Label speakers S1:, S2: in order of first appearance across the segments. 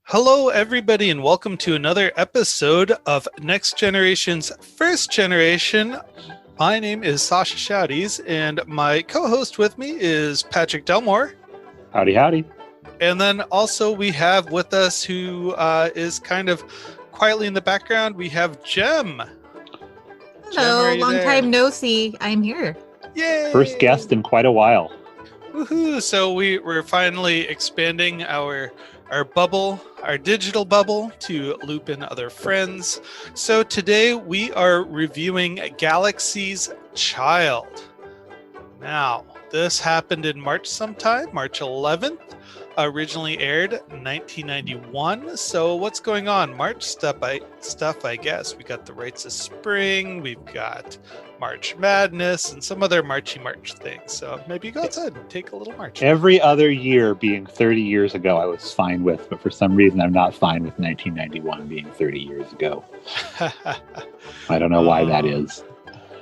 S1: Hello, everybody, and welcome to another episode of Next Generation's First Generation. My name is Sascha Shouties, and my co-host with me is Patrick Delmore.
S2: Howdy, howdy.
S1: And then also we have with us, who is kind of quietly in the background, we have Jem.
S3: Hello, long time no see. I'm here.
S1: Yay!
S2: First guest in quite a while.
S1: Woohoo! So we're finally expanding our bubble, our digital bubble, to loop in other friends. So today we are reviewing Galaxy's Child. Now, this happened in March sometime, March 11th. Originally aired 1991. So what's going on? March stuff, I guess. We got the Rites of Spring, we've got March Madness, and some other March things. So maybe go outside and take a little march.
S2: Every other year being 30 years ago, I was fine with, but for some reason I'm not fine with 1991 being 30 years ago. I don't know why that is.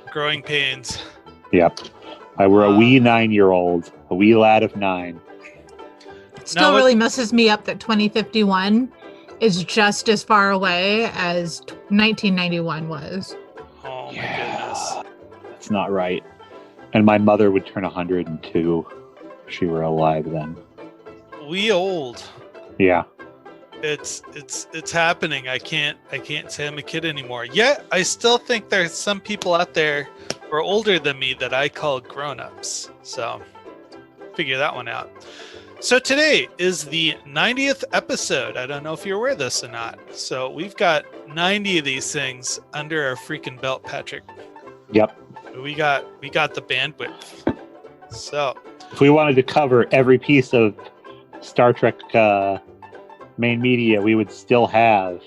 S1: Growing pains.
S2: Yep. I were a wee 9-year-old, a wee lad of 9.
S3: Still really messes me up that 2051 is just as far away as 1991 was.
S1: Oh my goodness.
S2: That's not right. And my mother would turn 102 if she were alive then.
S1: We old.
S2: Yeah.
S1: It's happening. I can't say I'm a kid anymore. Yet I still think there's some people out there who are older than me that I call grown-ups. So figure that one out. So today is the 90th episode. I don't know if you're aware of this or not. So we've got 90 of these things under our freaking belt, Patrick.
S2: Yep.
S1: We got the bandwidth. So
S2: if we wanted to cover every piece of Star Trek main media, we would still have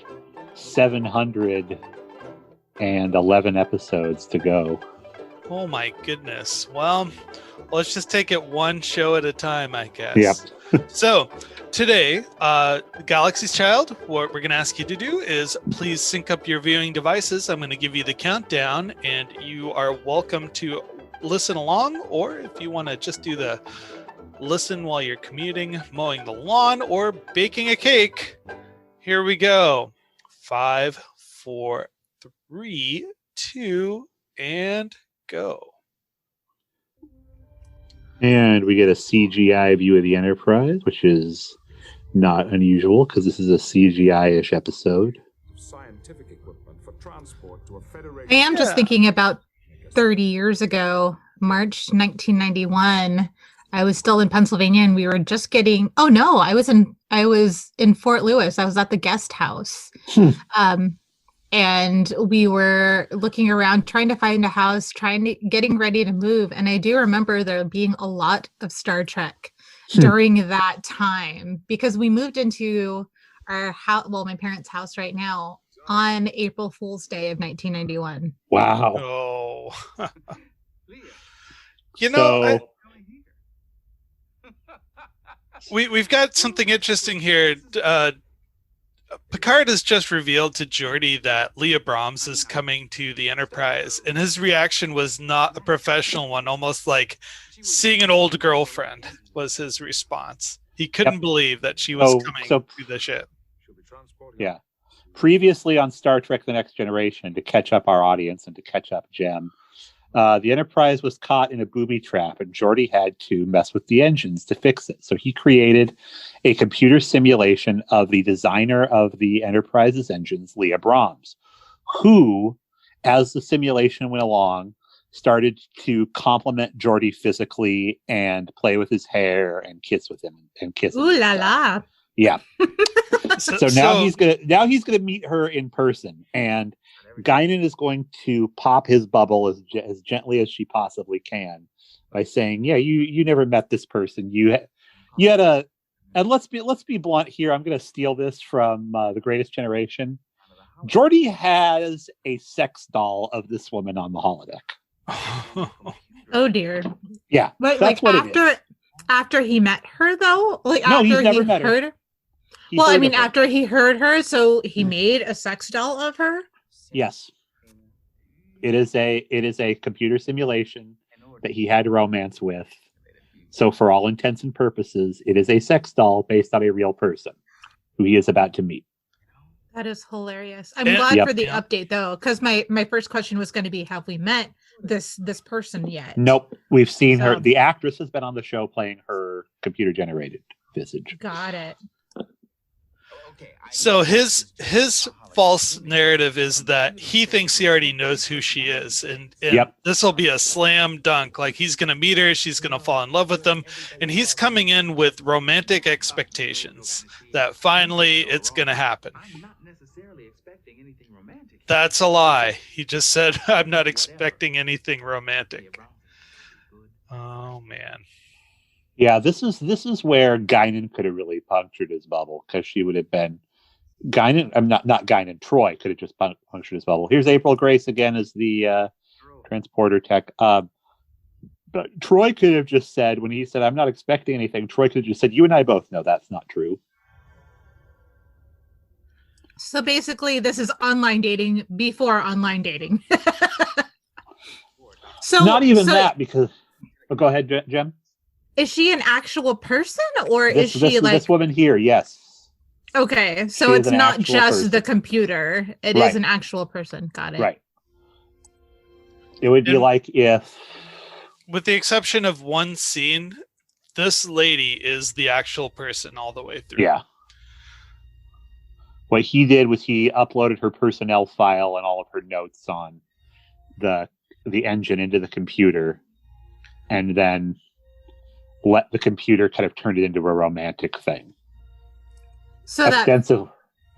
S2: 711 episodes to go.
S1: Oh my goodness. Well, let's just take it one show at a time, I guess.
S2: Yep.
S1: So today, Galaxy's Child, what we're going to ask you to do is please sync up your viewing devices. I'm going to give you the countdown, and you are welcome to listen along, or if you want to just do the listen while you're commuting, mowing the lawn, or baking a cake. Here we go. 5, 4, 3, 2, and go.
S2: And we get a CGI view of the Enterprise, which is not unusual because this is a CGI-ish episode.
S3: Scientific equipment for transport to a Federation. I am just thinking about 30 years ago, March 1991. I was still in Pennsylvania, and we were just getting. Oh no, I was in Fort Lewis. I was at the guest house. And we were looking around, trying to find a house, getting ready to move. And I do remember there being a lot of Star Trek during that time, because we moved into our house, well, my parents' house right now, on April Fool's Day of 1991.
S2: Wow.
S1: Oh. You know, we've got something interesting here. Picard has just revealed to Geordi that Leah Brahms is coming to the Enterprise, and his reaction was not a professional one, almost like seeing an old girlfriend was his response. He couldn't believe that she was coming to the ship.
S2: Yeah. Previously on Star Trek The Next Generation, to catch up our audience and to catch up Jem, the Enterprise was caught in a booby trap, and Geordi had to mess with the engines to fix it. So he created a computer simulation of the designer of the Enterprise's engines, Leah Brahms, who, as the simulation went along, started to compliment Geordi physically and play with his hair and kiss with him and kiss him.
S3: Ooh la la!
S2: Yeah. So now he's gonna meet her in person, and Guinan is going to pop his bubble as gently as she possibly can by saying, "Yeah, you never met this person. You had a." And let's be blunt here. I'm going to steal this from The Greatest Generation. Geordi has a sex doll of this woman on the holodeck.
S3: Oh dear.
S2: Yeah,
S3: but
S2: that's
S3: like
S2: what
S3: after he met her, though, like
S2: no,
S3: after
S2: he's never met her.
S3: Well, I mean, after he heard her, so he made a sex doll of her.
S2: Yes, it is a computer simulation that he had romance with. So for all intents and purposes, it is a sex doll based on a real person. who he is about to meet.
S3: That is hilarious. I'm glad
S2: Yep.
S3: for the update, though, because my first question was going to be, have we met this person yet?
S2: Nope. We've seen her. The actress has been on the show playing her computer-generated visage.
S3: Got it.
S1: So his false narrative is that he thinks he already knows who she is, and this will be a slam dunk. Like, he's going to meet her, she's going to fall in love with him, and he's coming in with romantic expectations that finally it's going to happen. That's a lie. He just said, I'm not expecting anything romantic. Oh, man.
S2: Yeah, this is where Guinan could have really punctured his bubble, because she would have been Guinan. I'm not Guinan. Troy could have just punctured his bubble. Here's April Grace again as the transporter tech. But Troy could have just said, when he said, "I'm not expecting anything," Troy could have just said, "You and I both know that's not true."
S3: So basically, this is online dating before online dating. So
S2: not even that, because. Oh, go ahead, Jem.
S3: Is she an actual person, or is she like
S2: this woman here? Yes.
S3: Okay, so it's not just the computer; it is an actual person. Got it.
S2: Right. It would be like if,
S1: with the exception of one scene, this lady is the actual person all the way through.
S2: Yeah. What he did was he uploaded her personnel file and all of her notes on the engine into the computer, and then let the computer kind of turn it into a romantic thing.
S3: So
S2: extensive.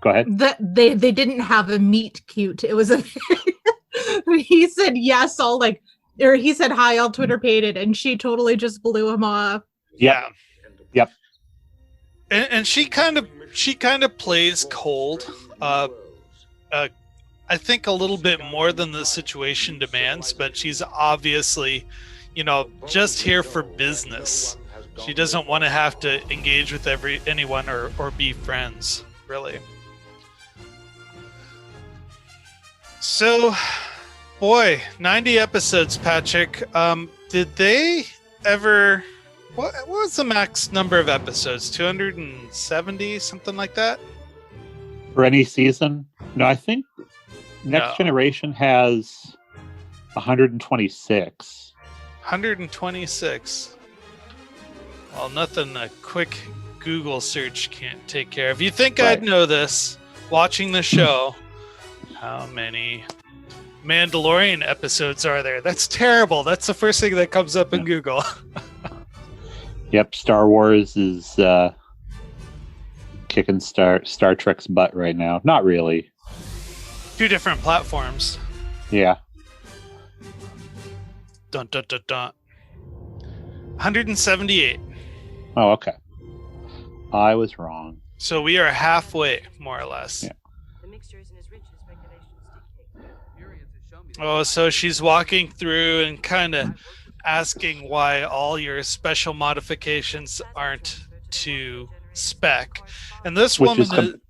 S2: Go ahead.
S3: They didn't have a meet cute. It was a. He said yes, or he said hi, all Twitter paid it, and she totally just blew him off.
S1: Yeah.
S2: Yep.
S1: And she kind of plays cold. I think a little bit more than the situation demands, but she's obviously, just here for business. She doesn't want to have to engage with anyone or be friends, really. So, boy, 90 episodes, Patrick. Did they ever... What was the max number of episodes? 270, something like that?
S2: For any season? No, I think Next Generation has 126.
S1: 126. Well, nothing a quick Google search can't take care of. You think I'd know this watching the show? How many Mandalorian episodes are there? That's terrible. That's the first thing that comes up in Google.
S2: Yep, Star Wars is kicking Star Trek's butt right now. Not really.
S1: 2 different platforms.
S2: Yeah.
S1: Dun dun dun dun. 178.
S2: Oh, okay. I was wrong.
S1: So we are halfway, more or less.
S2: Yeah.
S1: Oh, so she's walking through and kind of asking why all your special modifications aren't to spec. And this woman,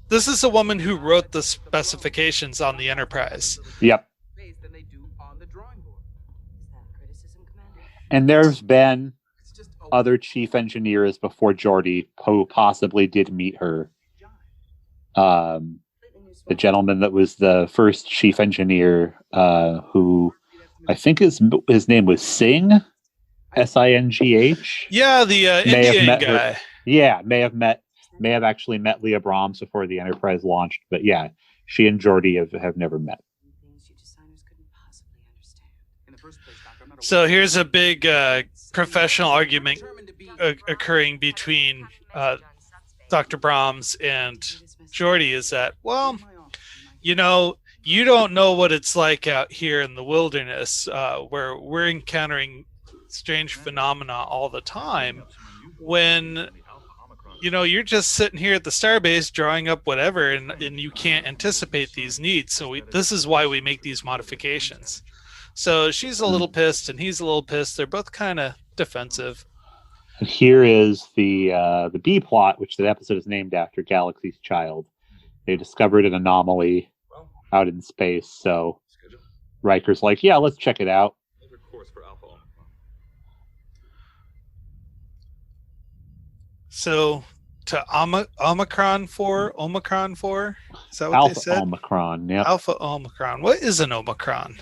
S1: this is a woman who wrote the specifications on the Enterprise.
S2: Yep. And there's been other chief engineers before Geordi who possibly did meet her. The gentleman that was the first chief engineer, who I think his name was Singh, Singh.
S1: Yeah, the Indian guy.
S2: May have actually met Leah Brahms before the Enterprise launched, but yeah, she and Geordi have never met.
S1: So here's a big professional argument occurring between Dr. Brahms and Geordi, is that, well, you don't know what it's like out here in the wilderness, where we're encountering strange phenomena all the time, when you're just sitting here at the starbase drawing up whatever, and you can't anticipate these needs. So this is why we make these modifications. So she's a little pissed and he's a little pissed. They're both kind of defensive.
S2: And here is the B plot, which the episode is named after, Galaxy's Child. They discovered an anomaly out in space, so Riker's like, yeah, let's check it out.
S1: So Omicron 4. Omicron 4. Is that what
S2: Alpha
S1: they said?
S2: Omicron. Yep.
S1: Alpha Omicron. What is an Omicron?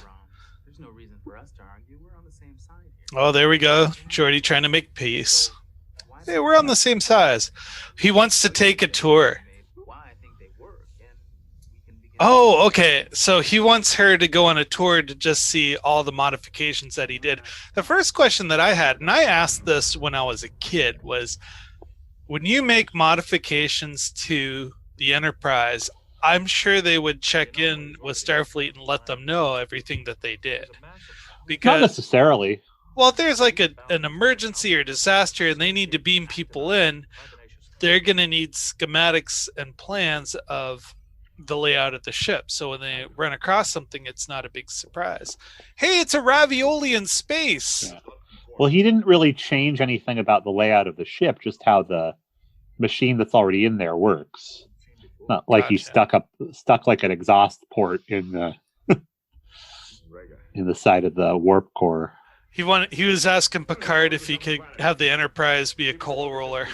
S4: There's no reason for us to argue. We're on the same side here.
S1: Oh, there we go. Geordi trying to make peace. Hey, we're on the same size. He wants to take a tour. Oh, okay. So he wants her to go on a tour to just see all the modifications that he did. The first question that I had, and I asked this when I was a kid, was when you make modifications to the Enterprise, I'm sure they would check in with Starfleet and let them know everything that they did.
S2: Not necessarily.
S1: Well, if there's like an emergency or disaster and they need to beam people in, they're going to need schematics and plans of the layout of the ship. So when they run across something, it's not a big surprise. Hey, it's a ravioli in space.
S2: Yeah. Well, he didn't really change anything about the layout of the ship, just how the machine that's already in there works. Not like he stuck like an exhaust port in the in the side of the warp core.
S1: He was asking Picard if he could have the Enterprise be a coal roller.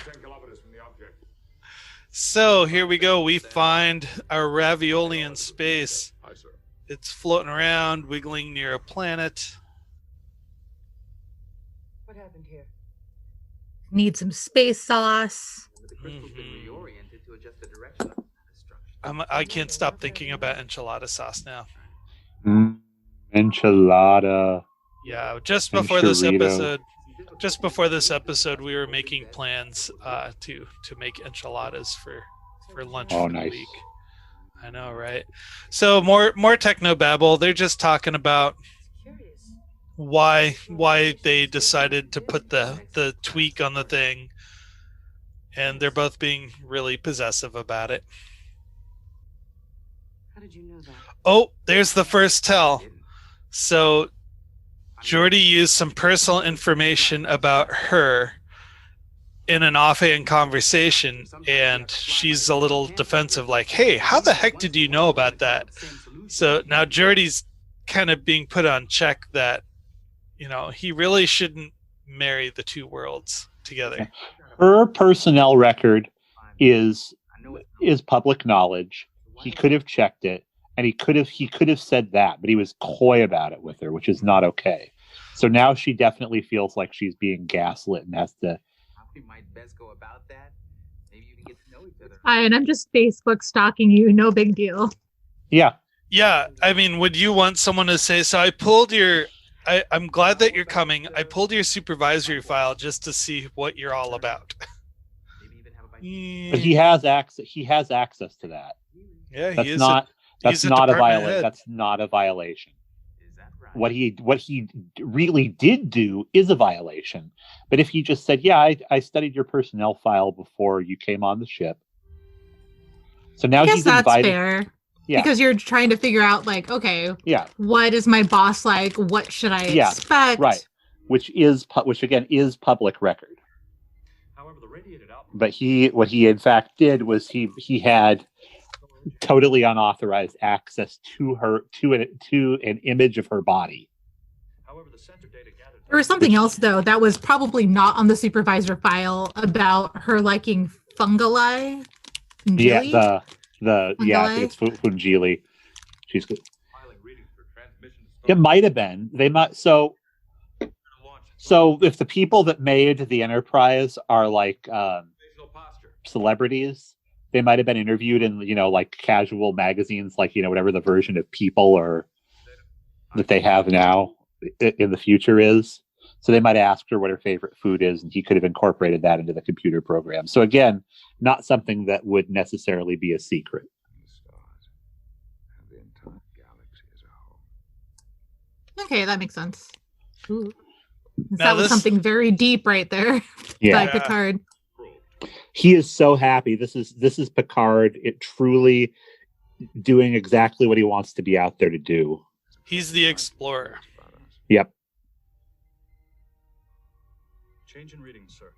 S1: So here we go. We find our ravioli in space. It's floating around, wiggling near a planet.
S5: What happened here?
S3: Need some space sauce.
S1: I can't stop thinking about enchilada sauce now.
S2: Enchilada.
S1: Yeah, just before this episode, we were making plans to make enchiladas for lunch for the week. I know, right? So more technobabble. They're just talking about why they decided to put the tweak on the thing, and they're both being really possessive about it.
S5: How did you know that?
S1: Oh, there's the first tell. So Geordi used some personal information about her in an offhand conversation, and she's a little defensive, like, hey, how the heck did you know about that? So now Geordi's kind of being put on check that, he really shouldn't marry the two worlds together.
S2: Her personnel record is public knowledge. He could have checked it, and he could have said that, but he was coy about it with her, which is not okay. So now she definitely feels like she's being gaslit and has to.
S4: How we might best go about that? Maybe you can get to know each other.
S3: Hi, and I'm just Facebook stalking you. No big deal.
S2: Yeah.
S1: Yeah. I mean, would you want someone to say, so I pulled I'm glad that you're coming. I pulled your supervisory file just to see what you're all about.
S2: But he has access to that.
S1: Yeah,
S2: that's not a violation.
S4: Is that right?
S2: What he really did do is a violation. But if he just said, yeah, I studied your personnel file before you came on the ship. So now he's
S3: that's
S2: invited.
S3: Fair.
S2: Yeah.
S3: Because you're trying to figure out, like, okay,
S2: yeah,
S3: what is my boss like? What should I expect?
S2: Right. Which again is public record. However, the radiated output. But what he in fact did was he had totally unauthorized access to an image of her body. However, the sensor data gathered.
S3: There was something else though that was probably not on the supervisor file about her liking funguli.
S2: Yeah, I think it's Fungili. She's good. It might have been. They might. So if the people that made the Enterprise are like celebrities, they might have been interviewed in like casual magazines, like whatever the version of People or that they have now in the future is. So they might ask her what her favorite food is, and he could have incorporated that into the computer program. So again, not something that would necessarily be a secret.
S3: Okay, that makes sense. Ooh.
S1: Now
S3: that was something very deep right there by Picard.
S2: He is so happy. This is Picard. It truly doing exactly what he wants to be out there to do.
S1: He's the explorer.
S2: Yep.
S6: Change in readings, sir.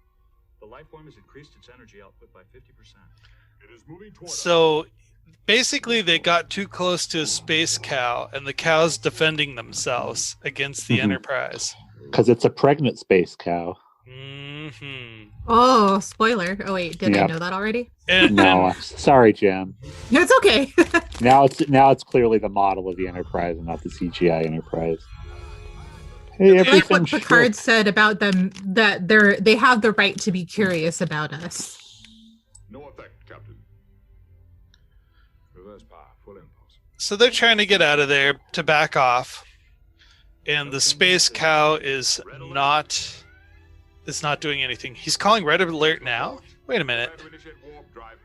S6: The life form has increased its energy output by 50%. It is moving toward
S1: So basically they got too close to a space cow, and the cow's defending themselves against the Enterprise.
S2: Because it's a pregnant space cow.
S1: Mm-hmm.
S3: Oh, spoiler. Oh wait, did I
S2: Yep.
S3: know that already?
S2: No, sorry, Jim.
S3: No, it's okay.
S2: Now it's clearly the model of the Enterprise and not the CGI Enterprise. Hey,
S3: I like what
S2: everything's
S3: Picard
S2: shit.
S3: said about them, that they have the right to be curious about us.
S6: No effect, Captain. Reverse power, full impulse.
S1: So they're trying to get out of there to back off, and the space cow is not doing anything. He's calling red alert now. Wait a minute.
S6: Prepare to initiate warp drive.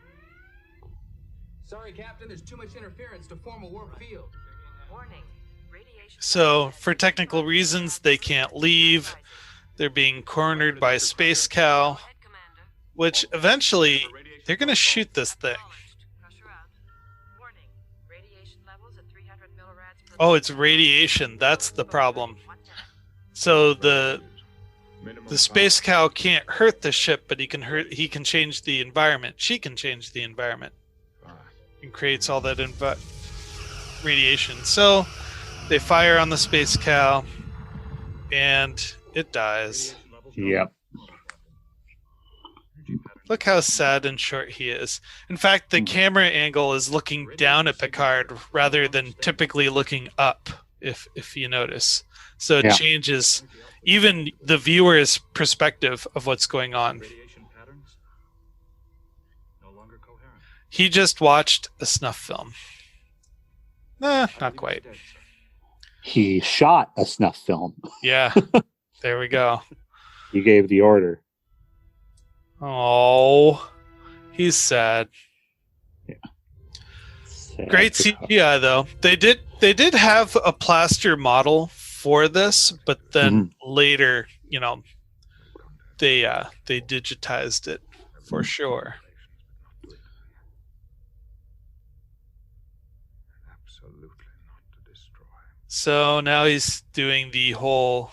S4: Sorry, Captain, there's too much interference to form a warp field.
S5: Warning. Radiation.
S1: So for technical reasons, they can't leave. They're being cornered by space cow, which eventually they're going to shoot this thing. Oh, it's radiation. That's the problem. So the space cow can't hurt the ship, but he can change the environment. She can change the environment and creates all that radiation. So they fire on the space cow and it dies.
S2: Yep.
S1: Look how sad and short he is. In fact, the camera angle is looking down at Picard rather than typically looking up, if you notice. So it changes even the viewer's perspective of what's going on.
S6: Radiation patterns no longer coherent.
S1: He just watched a snuff film. Nah, not quite.
S2: He shot a snuff film.
S1: Yeah, there we go.
S2: He gave the order.
S1: Oh, he's sad.
S2: Sad
S1: Great
S2: Picard.
S1: CGI though. They did have a plaster model for this, but then later, they digitized it for sure.
S6: Absolutely not to destroy.
S1: So now he's doing the whole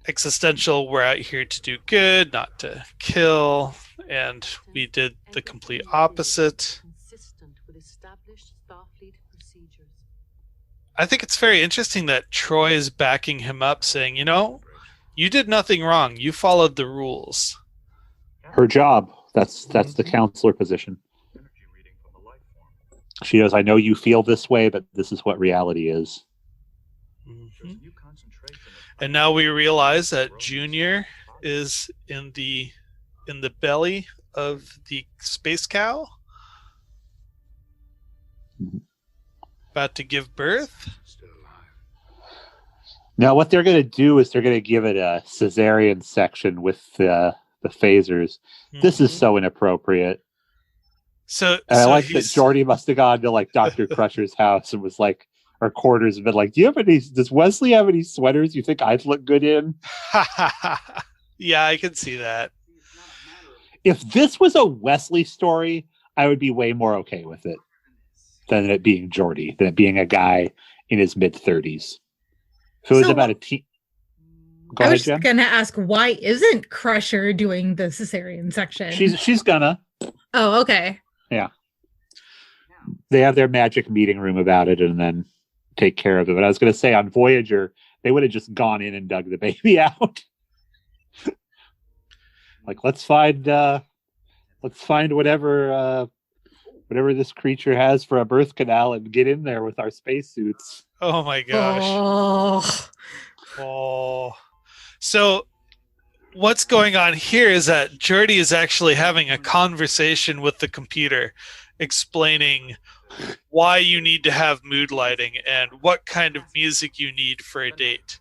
S1: existential, we're out here to do good, not to kill, and we did the complete opposite.
S5: Consistent with established Starfleet procedures.
S1: I think it's very interesting that Troy is backing him up, saying, you did nothing wrong. You followed the rules.
S2: Her job. That's the counselor position.
S6: Energy reading from the life form.
S2: She goes, I know you feel this way, but this is what reality is.
S1: Mhm.
S6: There's a new concentration of
S1: And now we realize that Junior is in the belly of the space cow, about to give birth.
S6: still alive.
S2: Now, what they're going to do is they're going to give it a cesarean section with the phasers. This is
S1: Mhm.
S2: so inappropriate.
S1: So
S2: And I like that
S1: he's-
S2: Geordi must have gone to like Dr. Crusher's house and was like, our quarters, and been like, does Wesley have any sweaters you think I'd look good in?
S1: Yeah, I can see that.
S2: If this was a Wesley story, I would be way more okay with it than it being Geordi, than it being a guy in his mid-30s. If it was
S3: So-
S2: about a teen... Go
S3: I
S2: ahead,
S3: was
S2: Jem.
S3: gonna ask, why isn't Crusher doing the cesarean section?
S2: She's gonna.
S3: Oh, okay.
S2: They have their magic meeting room about it and then take care of it. But I was going to say on Voyager, they would have just gone in and dug the baby out. Like, let's find whatever this creature has for a birth canal and get in there with our spacesuits.
S1: Oh my gosh.
S3: Oh.
S1: Oh. So what's going on here is that Geordi is actually having a conversation with the computer, explaining why you need to have mood lighting and what kind of music you need for a date.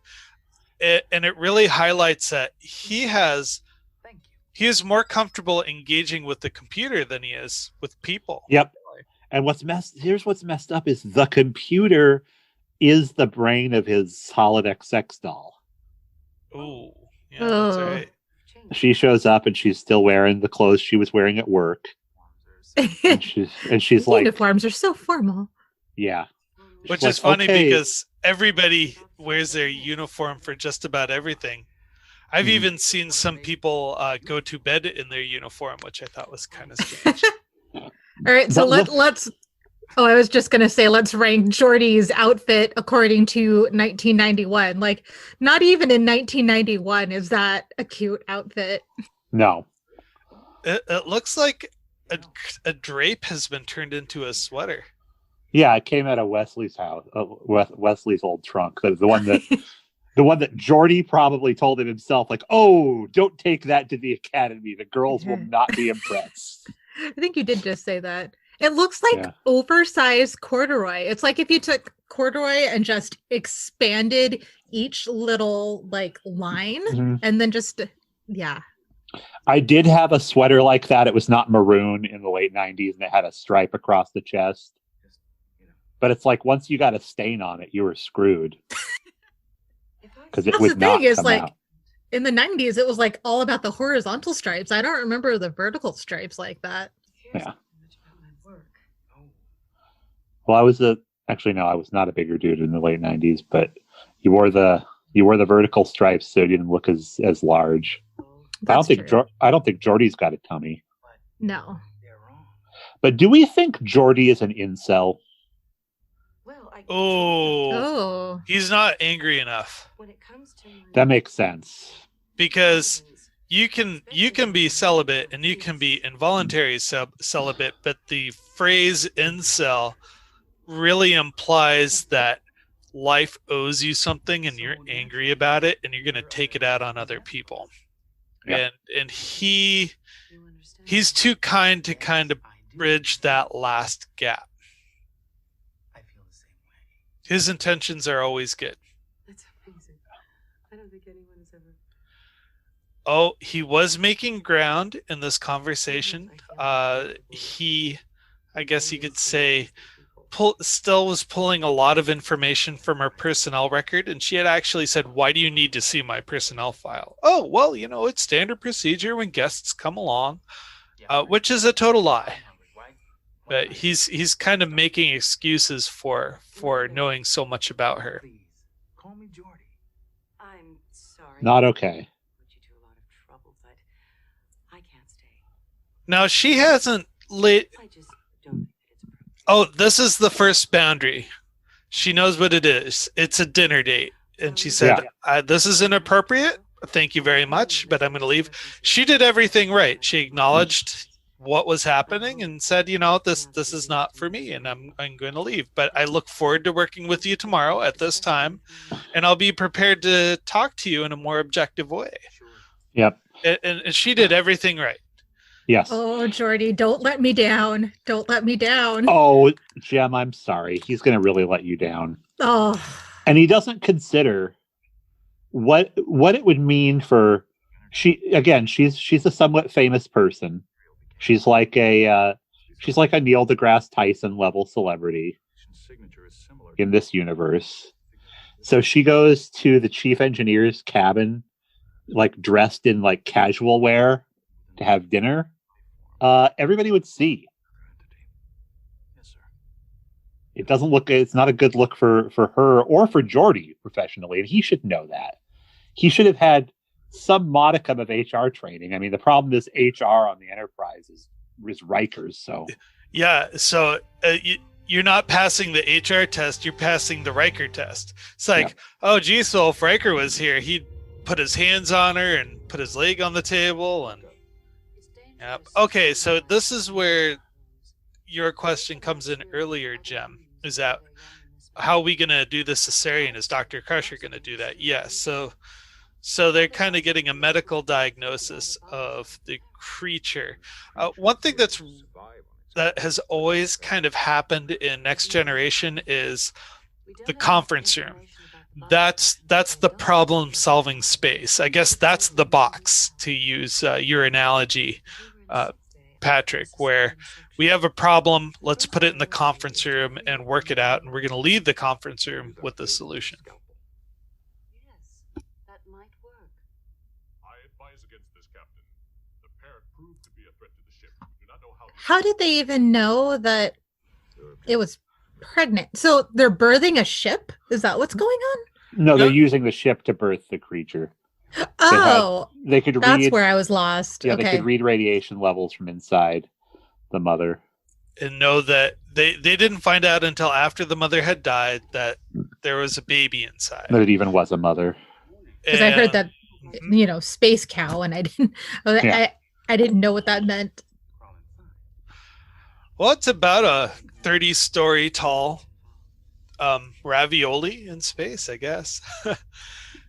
S1: And it really highlights that he is more comfortable engaging with the computer than he is with people.
S2: Yep. And here's what's messed up is the computer is the brain of his holodeck sex doll.
S1: Ooh. Yeah, that's
S3: Oh.
S1: right.
S2: She shows up and she's still wearing the clothes she was wearing at work. And she's like,
S3: Uniforms are so formal.
S2: yeah.
S1: Which
S2: She's
S1: is funny
S2: okay.
S1: because everybody wears their uniform for just about everything. I've even seen some people go to bed in their uniform, which I thought was kind of strange.
S3: All right, so
S2: But
S3: let's. Oh, I was just gonna say, let's rank Geordi's outfit according to 1991. Like, not even in 1991 is that a cute outfit.
S2: No.
S1: It looks like a drape has been turned into a sweater.
S2: Yeah, it came out of Wesley's house, Wesley's old trunk. The one that Geordi probably told him himself, like, "Oh, don't take that to the academy. The girls will not be impressed."
S3: I think you did just say that. It looks like oversized corduroy. It's like if you took corduroy and just expanded each little like line and then just
S2: I did have a sweater like that. It was not maroon in the late 90s, and it had a stripe across the chest. But it's like once you got a stain on it, you were screwed. Because it would not come out.
S3: In the 90s, it was like all about the horizontal stripes. I don't remember the vertical stripes like that.
S2: Yeah. Well, I was not a bigger dude in the late 90s, but you wore the vertical stripes, so it didn't look as large. I don't think Geordi's got a tummy.
S3: No.
S2: But do we think Geordi is an incel?
S1: Oh, he's not angry enough.
S2: That makes sense.
S1: Because you can be celibate and you can be involuntary celibate, but the phrase incel really implies that life owes you something and you're angry about it and you're going to take it out on other people. Yep. And he's too kind to kind of bridge that last gap. His intentions are always good.
S5: That's amazing. I don't think anyone has ever.
S1: Oh, he was making ground in this conversation. He, I guess you could say, still was pulling a lot of information from her personnel record, and she had actually said, "Why do you need to see my personnel file?" Oh, well, it's standard procedure when guests come along, which is a total lie. But he's kind of making excuses for knowing so much about her.
S4: Please, call me Geordi.
S5: I'm sorry.
S2: Not okay.
S5: Put you to a lot of trouble, but I can't stay.
S1: Now she hasn't lit.
S5: I just don't think it's appropriate.
S1: Oh, this is the first boundary. She knows what it is. It's a dinner date, and she said, "This is inappropriate. Thank you very much, but I'm going to leave." She did everything right. She acknowledged what was happening and said, this is not for me, and I'm going to leave. But I look forward to working with you tomorrow at this time, and I'll be prepared to talk to you in a more objective way.
S2: Yep.
S1: And she did everything right.
S2: Yes.
S3: Oh, Geordi, don't let me down. Don't let me down.
S2: Oh, Jem, I'm sorry. He's going to really let you down.
S3: Oh.
S2: And he doesn't consider what it would mean for she's a somewhat famous person. She's like a Neil deGrasse Tyson level celebrity in this universe. So she goes to the chief engineer's cabin, like dressed in like casual wear to have dinner. Everybody would see. It's not a good look for her or for Geordi professionally, and he should know that. He should have had some modicum of HR training. I mean, the problem is HR on the Enterprise is Rikers. So
S1: yeah, so you're not passing the HR test, you're passing the Riker test. It's like, oh geez, so if Riker was here, he'd put his hands on her and put his leg on the table. And okay, so this is where your question comes in earlier, Jem. Is that how are we going to do the cesarean? Is Dr. Crusher going to do that? Yes. So they're kind of getting a medical diagnosis of the creature. One thing that has always kind of happened in Next Generation is the conference room. That's the problem-solving space. I guess that's the box, to use your analogy, Patrick, where we have a problem, let's put it in the conference room and work it out, and we're going to leave the conference room with the solution.
S3: How did they even know that it was pregnant? So they're birthing a ship? Is that what's going on?
S2: No, they're using the ship to birth the creature.
S3: Oh,
S2: they could
S3: that's
S2: read,
S3: where I was lost.
S2: Yeah,
S3: okay.
S2: They could read radiation levels from inside the mother.
S1: And know that they didn't find out until after the mother had died that there was a baby inside.
S2: That it even was a mother.
S3: Because I heard that space cow, and I didn't I didn't know what that meant.
S1: Well, it's about a 30-story tall ravioli in space, I guess.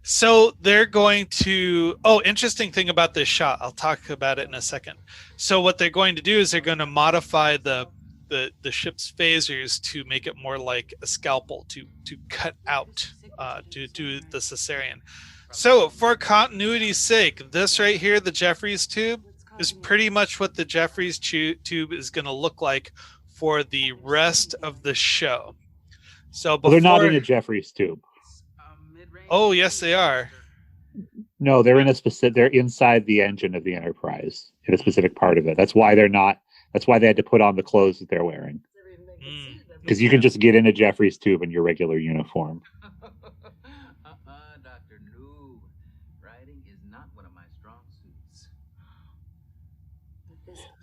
S1: So they're going to, interesting thing about this shot, I'll talk about it in a second. So what they're going to do is they're going to modify the ship's phasers to make it more like a scalpel to cut out, to do the cesarean. So for continuity's sake, this right here, the Jeffries tube, is pretty much what the Jeffries tube is going to look like for the rest of the show. So before,
S2: they're not in a Jeffries tube.
S1: Oh, yes, they are.
S2: No, they're in a specific. They're inside the engine of the Enterprise in a specific part of it. That's why they're not. That's why they had to put on the clothes that they're wearing. Because you can just get in a Jeffries tube in your regular uniform.
S4: Dr. Noob, writing is not one of my strong suits.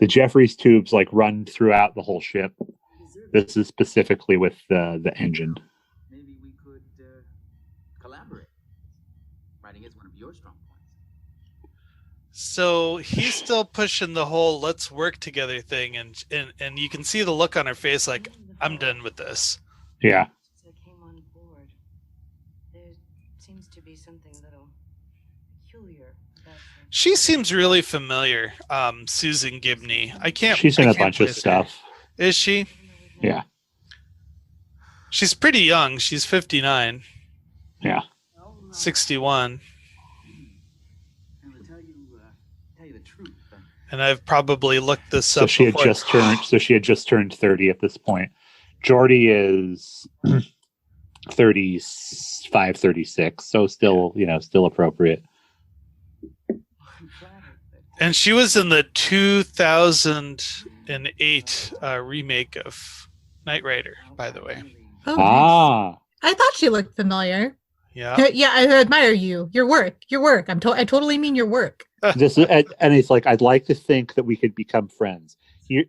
S2: The Jeffries tubes run throughout the whole ship. This is specifically with the engine.
S4: Maybe we could collaborate. Writing is one of your strong points.
S1: So he's still pushing the whole let's work together thing, and you can see the look on her face like, I'm done with this.
S2: Yeah.
S5: Since I came on board, there seems to be something a little peculiar about her.
S1: She seems really familiar, Susan Gibney.
S2: She's in a bunch of stuff.
S1: Is she?
S2: Yeah.
S1: She's pretty young. She's 59.
S2: Yeah.
S1: 61.
S4: I'll tell you the truth.
S1: And I've probably looked this up.
S2: So she had just turned 30 at this point. Geordi is 35, 36. So still appropriate.
S1: And she was in the 2008 remake of Knight Rider, by the way.
S3: Oh, nice. I thought she looked familiar.
S1: Yeah.
S3: Yeah, I admire you. Your work. I totally mean your work.
S2: This is, and it's like, I'd like to think that we could become friends.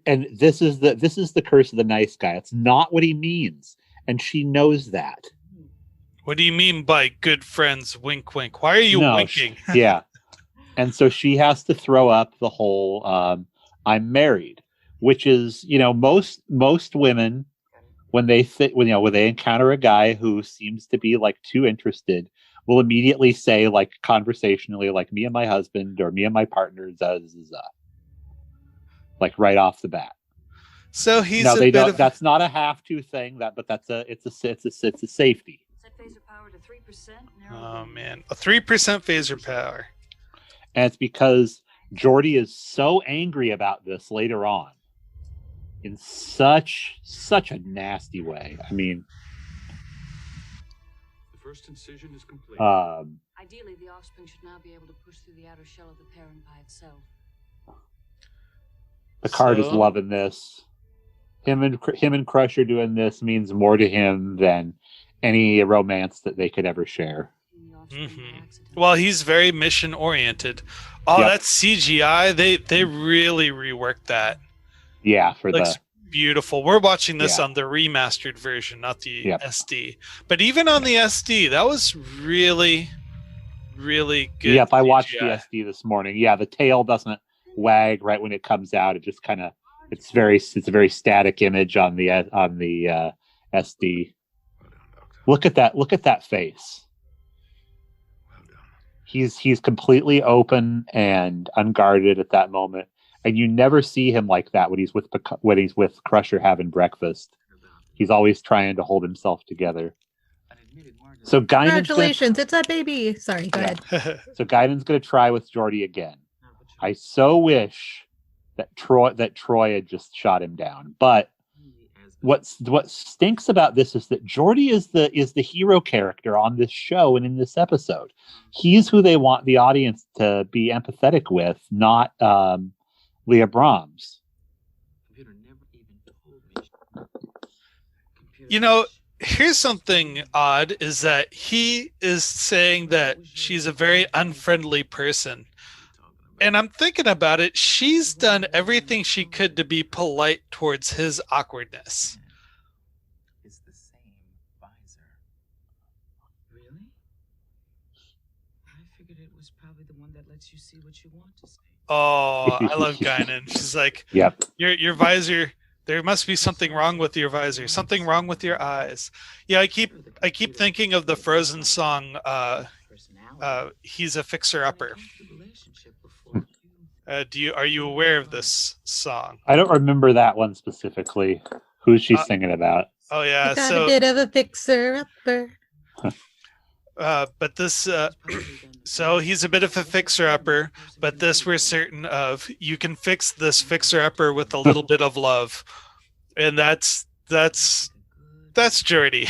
S2: And this is the curse of the nice guy. It's not what he means, and she knows that.
S1: What do you mean by good friends? Wink, wink. Why are you winking?
S2: Yeah. And so she has to throw up the whole I'm married, which is, most women, when they encounter a guy who seems to be too interested, will immediately say conversationally, me and my husband or me and my partner, right off the bat.
S1: So he's
S2: that's not a have to thing, but it's a safety.
S5: Set phaser power to 3%.
S1: Oh man, a 3% phaser power.
S2: And it's because Geordi is so angry about this later on in such a nasty way. I mean,
S6: The first incision is complete.
S5: Ideally, the offspring should now be able to push through the outer shell of the parent by itself.
S2: Picard is loving this. Him and Crusher doing this means more to him than any romance that they could ever share.
S1: Mm-hmm. Well, he's very mission oriented. Oh, yep. That's CGI. They really reworked that.
S2: Yeah,
S1: looks beautiful. We're watching this on the remastered version, not the SD. But even on the SD, that was really, really good.
S2: Yep, I watched the SD this morning. Yeah, the tail doesn't wag right when it comes out. It just kind of it's a very static image on the SD. Look at that face. He's completely open and unguarded at that moment, and you never see him like that when he's with Crusher having breakfast. He's always trying to hold himself together. So
S3: congratulations, it's a baby. Sorry, go ahead.
S2: So Guinan's going to try with Geordi again. I so wish that Troy had just shot him down, but what stinks about this is that Geordi is the hero character on this show and in this episode. He's who they want the audience to be empathetic with, not Leah Brahms.
S1: Here's something odd, is that he is saying that she's a very unfriendly person. And I'm thinking about it, she's done everything she could to be polite towards his awkwardness.
S4: It's the same visor. Really? I figured it was
S5: is probably the one that lets you see what you want to see.
S1: Oh, I love Guinan. She's like,
S2: Yep.
S1: Your visor. There must be something wrong with your visor. Something wrong with your eyes. Yeah, I keep thinking of the Frozen song. He's a fixer-upper. Are you aware of this song?
S2: I don't remember that one specifically. Who's she singing about?
S1: Oh yeah,
S3: I got a bit of a fixer-upper.
S1: But this, so he's a bit of a fixer-upper, but this we're certain of. You can fix this fixer-upper with a little bit of love, and that's Geordi.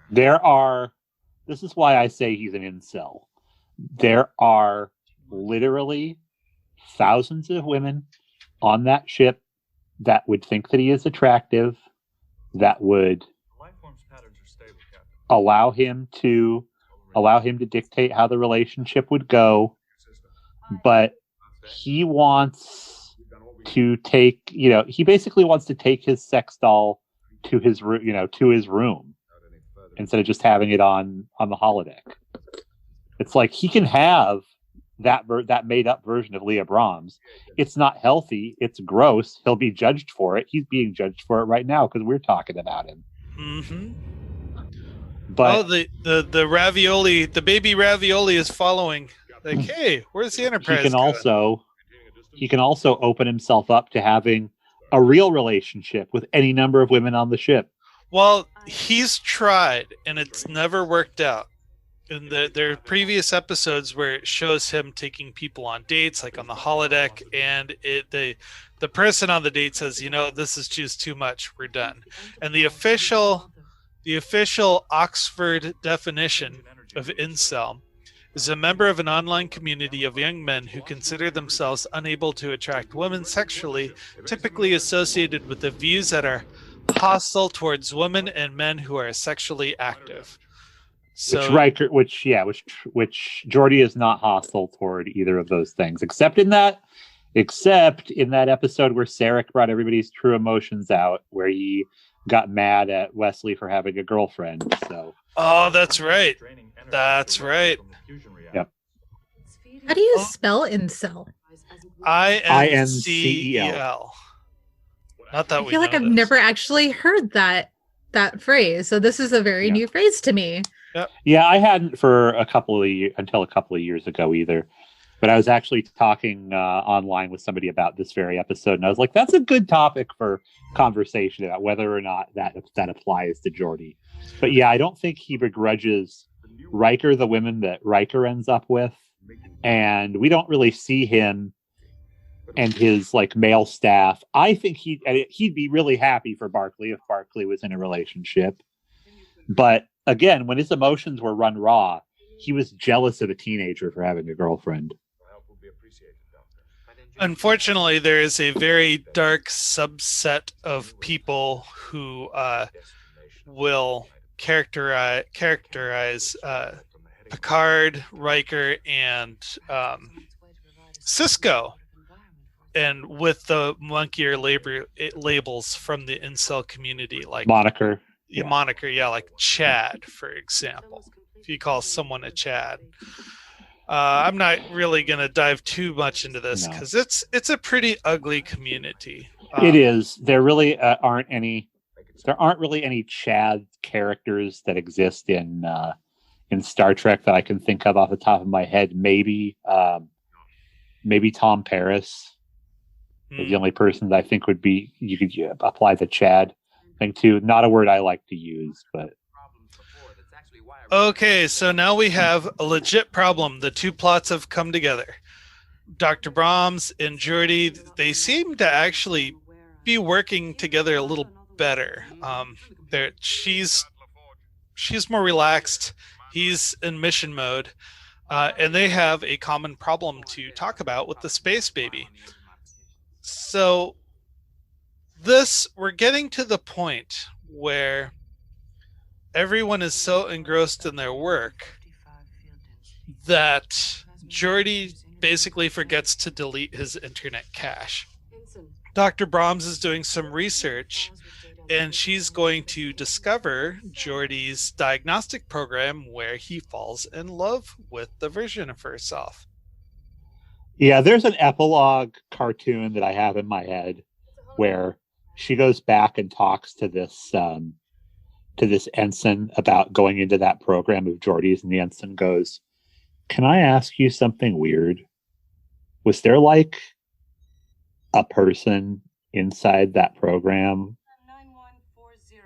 S2: This is why I say he's an incel. There are literally thousands of women on that ship that would think that he is attractive, that would allow him to dictate how the relationship would go, but he wants to take, he basically wants to take his sex doll to his room instead of just having it on the holodeck. It's like he can have that made up version of Leah Brahms. It's not healthy. It's gross. He'll be judged for it. He's being judged for it right now because we're talking about him.
S1: Mm-hmm.
S2: But
S1: the ravioli, the baby ravioli is following. Like, hey, where's the Enterprise?
S2: He can also open himself up to having a real relationship with any number of women on the ship.
S1: Well, he's tried, and it's never worked out. In there are previous episodes where it shows him taking people on dates, like on the holodeck, and the person on the date says, this is just too much. We're done. And the official Oxford definition of incel is a member of an online community of young men who consider themselves unable to attract women sexually, typically associated with the views that are hostile towards women and men who are sexually active. So,
S2: which Geordi is not hostile toward either of those things, except in that episode where Sarek brought everybody's true emotions out, where he got mad at Wesley for having a girlfriend. So.
S1: Oh, that's right. That's right.
S2: Yep.
S3: How do you spell incel?
S1: INCEL. Not that
S3: I feel like I've never actually heard that phrase. So this is a very new phrase to me.
S1: Yep.
S2: Yeah, I hadn't until a couple of years ago either. But I was actually talking online with somebody about this very episode, and I was like, "That's a good topic for conversation about whether or not that applies to Geordi." But yeah, I don't think he begrudges Riker the women that Riker ends up with, and we don't really see him and his male staff. I think he'd be really happy for Barclay if Barclay was in a relationship. But again, when his emotions were run raw, he was jealous of a teenager for having a girlfriend.
S1: Unfortunately, there is a very dark subset of people who will characterize Picard, Riker, and Cisco, and with the monkier labels from the incel community, like
S2: moniker,
S1: like Chad, for example. If you call someone a Chad. I'm not really going to dive too much into this because it's a pretty ugly community.
S2: It is. There really aren't any. There aren't really any Chad characters that exist in Star Trek that I can think of off the top of my head. Maybe Tom Paris is the only person that I think would be you could apply the Chad thing to. Not a word I like to use, but.
S1: Okay, so now we have a legit problem. The two plots have come together. Dr. Brahms and Geordi, they seem to actually be working together a little better. She's more relaxed. He's in mission mode. And they have a common problem to talk about with the space baby. So we're getting to the point where everyone is so engrossed in their work that Geordi basically forgets to delete his internet cache. Dr. Brahms is doing some research, and she's going to discover Geordi's diagnostic program where he falls in love with the version of herself.
S2: Yeah, there's an epilogue cartoon that I have in my head where she goes back and talks to this ensign about going into that program of Geordi's, and the ensign goes, "Can I ask you something weird? Was there like a person inside that program?"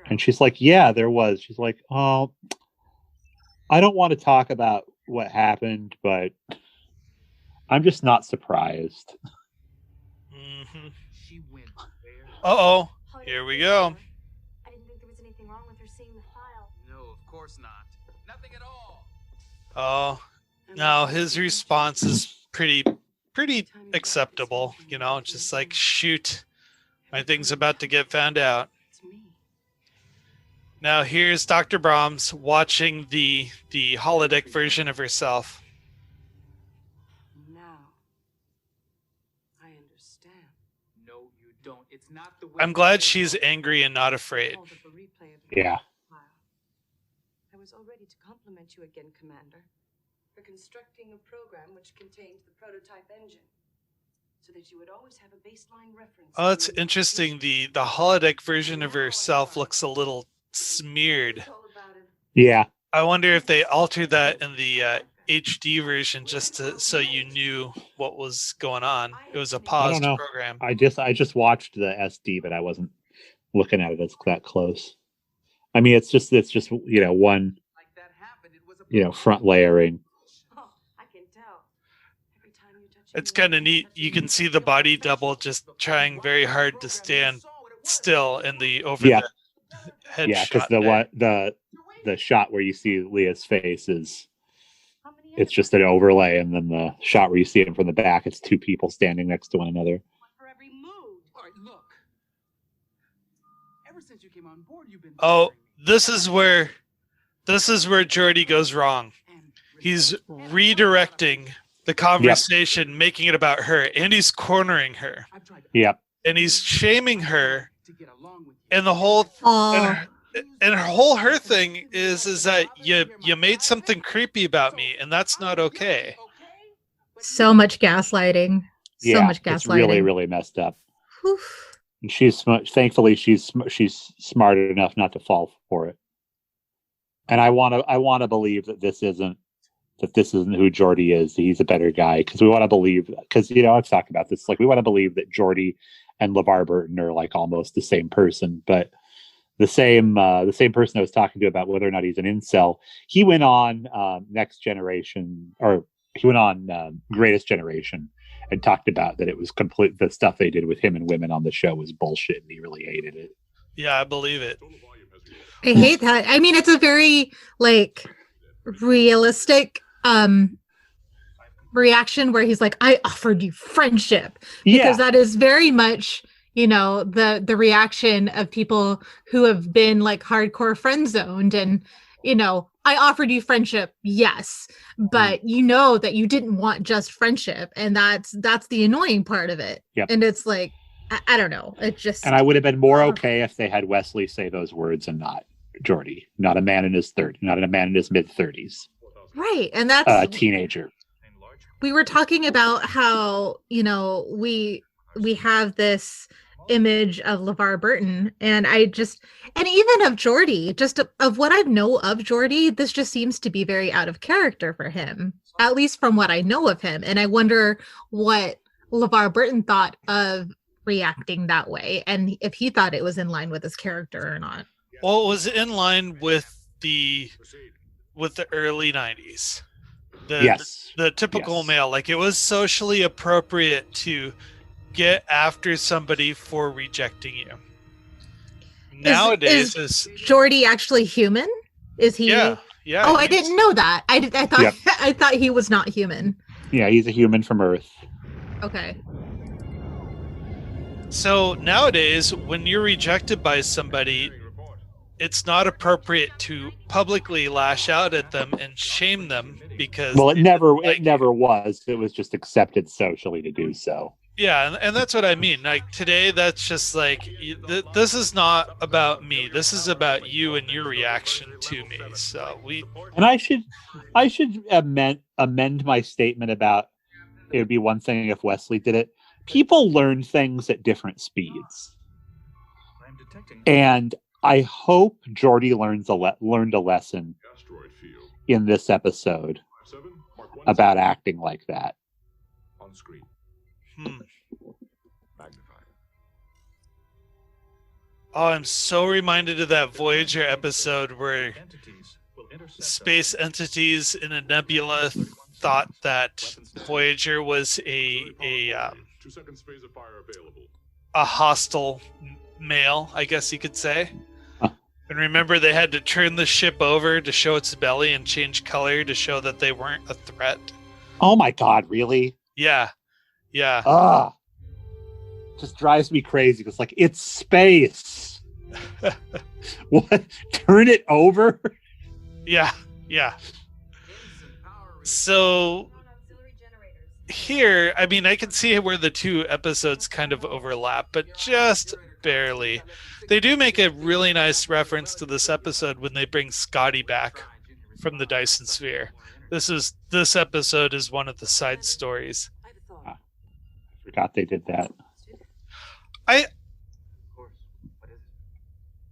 S2: And she's like, "Yeah, there was." She's like, "Oh, I don't want to talk about what happened, but I'm just not surprised."
S1: Mm-hmm.
S4: She went there.
S1: Uh-oh. Here we go.
S7: I didn't think there was anything wrong with her seeing the file.
S4: No, of course not. Nothing at all.
S1: Oh, now his response is pretty acceptable. You know, just like, shoot, my thing's about to get found out.
S5: It's me.
S1: Now here's Dr. Brahms watching the holodeck version of herself.
S5: Now, I understand.
S4: No, you don't. It's not the way.
S1: I'm glad she's angry and not afraid.
S5: Hold up a replay of the
S2: Yeah.
S5: file. I was all ready to compliment you again, Commander, for constructing a program which contained the prototype engine, so that you would always have a baseline reference.
S1: Oh, it's interesting. The holodeck version of herself looks a little smeared.
S2: Yeah.
S1: I wonder if they altered that in the HD version just so you knew what was going on. It was a paused
S2: know.
S1: program.
S2: I just watched the SD, but I wasn't looking at it as that close. I mean, it's just one
S4: Like that happened. It was a
S2: front layering.
S5: Oh, I can tell. Every time you touch
S1: It's kind of neat. You can see the body double just trying very hard to stand still in the over
S2: Yeah.
S1: the head
S2: Yeah, because
S1: shot
S2: the shot where you see Leah's face is
S5: How many
S2: it's just an overlay, and then the shot where you see it from the back, it's two people standing next to one another.
S5: for every mood?
S4: All right, look. Ever since you came on board, you've been.
S1: Oh, this is where Geordi goes wrong. He's redirecting the conversation, making it about her, and he's cornering her,
S2: Yep.
S1: and he's shaming her,
S4: to get along with you.
S1: and the whole
S3: Oh,
S1: and her thing is that you made something creepy about me, and that's not okay.
S3: so much gaslighting. So much gaslighting.
S2: It's really, really messed up.
S3: Whew.
S2: And thankfully she's smart enough not to fall for it. And I want to believe that this isn't who Geordi is. He's a better guy, because we want to believe, because I've talked about this. Like, we want to believe that Geordi and LeVar Burton are like almost the same person, but the same person I was talking to about whether or not he's an incel. He went on Next Generation, or he went on Greatest Generation, and talked about that it was complete. The stuff they did with him and women on the show was bullshit, and he really hated it.
S1: Yeah, I believe it.
S3: I hate that. I mean, it's a very realistic reaction where he's like, "I offered you friendship," because that is very much the reaction of people who have been like hardcore friend zoned, and I offered you friendship, yes, but that you didn't want just friendship, and that's the annoying part of it.
S2: Yep.
S3: And it's like, I don't know, it just.
S2: And I would have been more okay if they had Wesley say those words and not Geordi, not a man in his mid-30s,
S3: right? And that's
S2: a teenager.
S3: We were talking about how we have this image of LeVar Burton, and even of Geordi, just of what I know of Geordi, this just seems to be very out of character for him, at least from what I know of him. And I wonder what LeVar Burton thought of reacting that way, and if he thought it was in line with his character or not.
S1: Well, it was in line with the early 90s. The typical male, like, it was socially appropriate to get after somebody for rejecting you. Nowadays,
S3: is Geordi actually human? Is he?
S1: Yeah.
S3: Oh, I didn't know that. I thought I thought he was not human.
S2: Yeah, he's a human from Earth.
S3: Okay.
S1: So nowadays, when you're rejected by somebody, it's not appropriate to publicly lash out at them and shame them, because
S2: it never was. It was just accepted socially to do so.
S1: Yeah, and that's what I mean. Like today, that's just like this is not about me. This is about you and your reaction to me. So
S2: And I should amend my statement about it would be one thing if Wesley did it. People learn things at different speeds, and I hope Geordi learned a lesson in this episode about acting like that.
S6: On screen.
S1: Oh, I'm so reminded of that Voyager episode where space entities in a nebula thought that Voyager was a hostile male, I guess you could say. And remember, they had to turn the ship over to show its belly and change color to show that they weren't a threat.
S2: Oh my God, really?
S1: Yeah.
S2: Just drives me crazy. It's like, it's space. What? Turn it over?
S1: Yeah. So here, I mean, I can see where the two episodes kind of overlap, but just barely. They do make a really nice reference to this episode when they bring Scotty back from the Dyson Sphere. This episode is one of the side stories.
S2: I forgot they did that.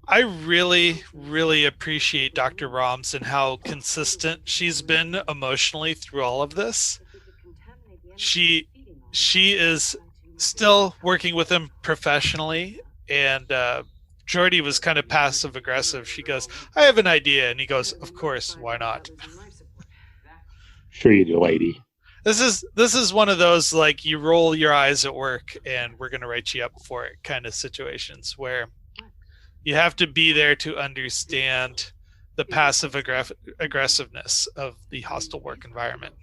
S1: I really, really appreciate Dr. Roms and how consistent she's been emotionally through all of this. She is still working with him professionally, and Geordi was kind of passive aggressive. She goes, "I have an idea," and he goes, "Of course, why not?"
S2: Sure you do, lady.
S1: This is one of those like you roll your eyes at work and we're going to write you up for it kind of situations where you have to be there to understand the passive aggressiveness of the hostile work environment.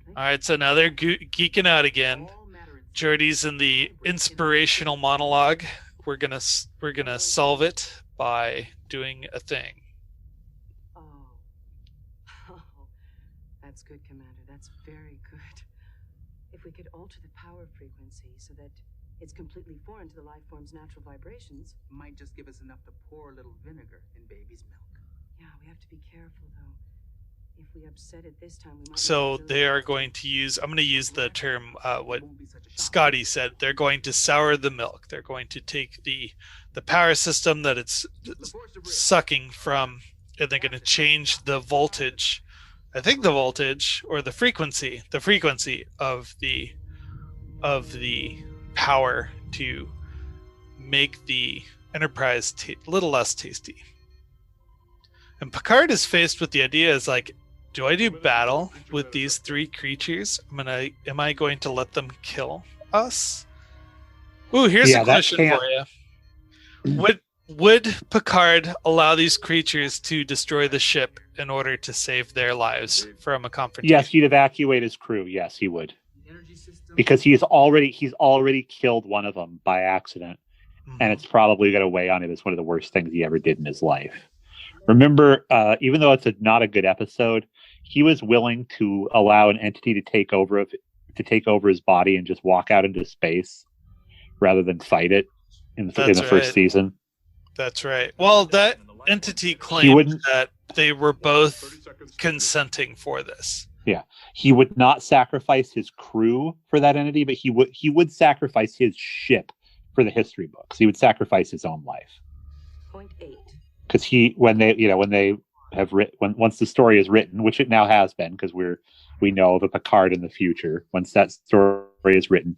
S1: All right, so now they're geeking out again. Geordi's in the inspirational monologue. We're gonna solve it by doing a thing.
S5: That's good, Commander. That's very good. If we could alter the power frequency so that it's completely foreign to the life form's natural vibrations.
S4: Might just give us enough to pour a little vinegar in baby's milk.
S5: Yeah, we have to be careful, though. If we upset it this time, we might...
S1: So they are going to use, I'm going to use the term, what Scotty said, they're going to sour the milk. They're going to take the power system that it's sucking from, and they're going to change the voltage. I think the voltage or the frequency of the power to make the Enterprise a little less tasty. And Picard is faced with the idea is like, do I do battle with these three creatures? Am I going to let them kill us? Ooh, here's a question for you. Would Picard allow these creatures to destroy the ship in order to save their lives from a confrontation?
S2: Yes, he'd evacuate his crew. Yes, he would. Because he's already killed one of them by accident. Mm-hmm. And it's probably going to weigh on him as one of the worst things he ever did in his life. Remember, even though it's not a good episode, he was willing to allow an entity to take over his body and just walk out into space rather than fight it in the first season.
S1: That's right. Well, that entity claimed that they were both consenting for this.
S2: Yeah, he would not sacrifice his crew for that entity, but he would sacrifice his ship for the history books. He would sacrifice his own life.
S5: Point 8.
S2: Because once the story is written, which it now has been, because we know the Picard in the future. Once that story is written,